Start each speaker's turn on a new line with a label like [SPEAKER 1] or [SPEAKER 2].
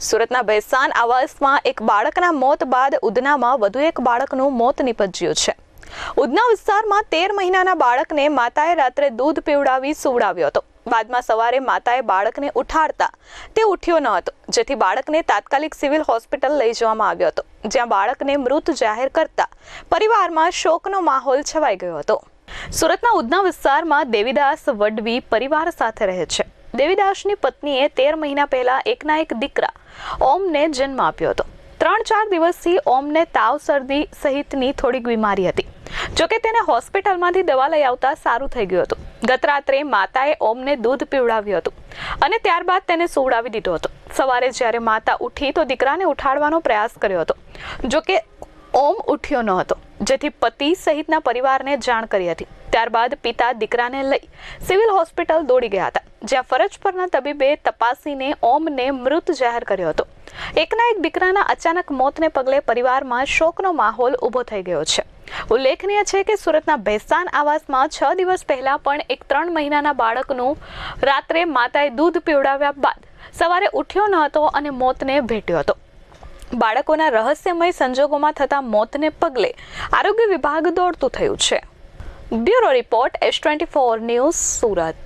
[SPEAKER 1] સુરતના ભેસાન આવાસમાં એક બાળકના મોત બાદ ઉધનામાં વધુ એક બાળકનું મોત નીપજ્યું છે. ઉધના વિસ્તારમાં 13 મહિનાના બાળકને માતાએ રાત્રે દૂધ પીવડાવી સુવડાવ્યો હતો. બાદમાં સવારે માતાએ બાળકને ઉઠાડતા તે ઉઠ્યો ન હતો, જેથી બાળકને તાત્કાલિક સિવિલ હોસ્પિટલ લઈ જવામાં આવ્યો હતો, જ્યાં બાળકને મૃત જાહેર કરતા પરિવારમાં શોકનો માહોલ છવાઈ ગયો હતો. સુરતના ઉધના વિસ્તારમાં દેવીદાસ વડવી પરિવાર સાથે રહે છે. દેવીદાસની પત્નીએ 13 મહિના પહેલા એકના એક દીકરા ઓમને જન્મ આપ્યો હતો. 3-4 દિવસથી ઓમને તાવ, શરદી સહિતની થોડીક બીમારી હતી. જોકે તેને હોસ્પિટલમાંથી દવા લઈ આવતા સારું થઈ ગયું હતું. ગત રાત્રે માતાએ ઓમને દૂધ પીવડાવ્યું હતું અને ત્યારબાદ તેને સુવડાવી દીધો હતો. સવારે જ્યારે માતા ઉઠી તો દીકરાને ઉઠાડવાનો પ્રયાસ કર્યો હતો. જોકે ઓમ ઉઠ્યો ન હતો, જેથી પતિ સહિતના પરિવારને જાણ કરી હતી. ત્યારબાદ પિતા દીકરાને લઈ સિવિલ હોસ્પિટલ દોડી ગયા હતા, જ્યાં ફરજ પરના તબીબે તપાસીને ઓમને મૃત જાહેર કર્યો હતો. એકના એક દીકરાના અચાનક મોતને પગલે પરિવારમાં શોકનો માહોલ ઊભો થઈ ગયો છે. ઉલ્લેખનીય છે કે સુરતના ભેસાન આવાસમાં 6 દિવસ પહેલા પણ એક 3 મહિનાના બાળકનું રાત્રે માતાએ દૂધ પીવડાવ્યા બાદ સવારે ઉઠ્યો ન હતો અને મોતને ભેટ્યો હતો. બાળકોના રહસ્યમય સંજોગોમાં થતા મોતને પગલે આરોગ્ય વિભાગ દોડતું થયું છે. Bureau report S24 news, Surat.